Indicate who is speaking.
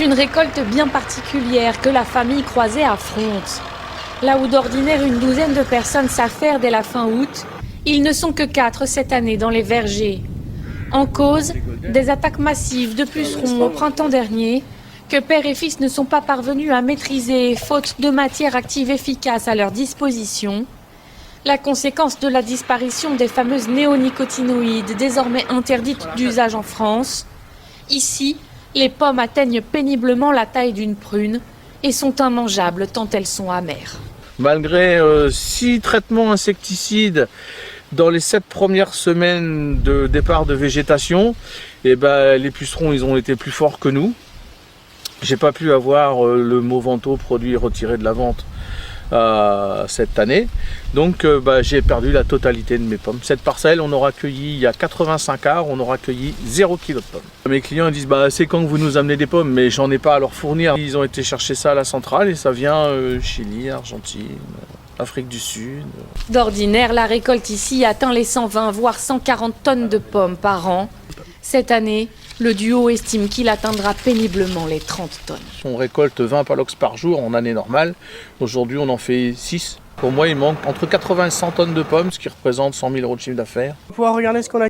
Speaker 1: Une récolte bien particulière que la famille croisée affronte. Là où d'ordinaire une douzaine de personnes s'affairent dès la fin août, ils ne sont que 4 cette année dans les vergers. En cause, des attaques massives de pucerons au printemps dernier, que père et fils ne sont pas parvenus à maîtriser, faute de matière active efficace à leur disposition. La conséquence de la disparition des fameuses néonicotinoïdes, désormais interdites d'usage en France. Ici, les pommes atteignent péniblement la taille d'une prune et sont immangeables tant elles sont amères.
Speaker 2: Malgré 6 traitements insecticides dans les 7 premières semaines de départ de végétation, les pucerons ils ont été plus forts que nous. J'ai pas pu avoir le Movento produit retiré de la vente cette année, donc j'ai perdu la totalité de mes pommes. Cette parcelle, on aura cueilli, il y a 85 arts, on aura cueilli 0 kg de pommes. Mes clients ils disent c'est quand que vous nous amenez des pommes, mais j'en ai pas à leur fournir. Ils ont été chercher ça à la centrale et ça vient Chili, Argentine, Afrique du Sud.
Speaker 1: D'ordinaire, la récolte ici atteint les 120 voire 140 tonnes de pommes par an. Cette année, le duo estime qu'il atteindra péniblement les 30 tonnes.
Speaker 2: On récolte 20 palox par jour en année normale. Aujourd'hui, on en fait 6. Pour moi, il manque entre 80 et 100 tonnes de pommes, ce qui représente 100 000 € de chiffre d'affaires.
Speaker 3: On va pouvoir regarder ce qu'on a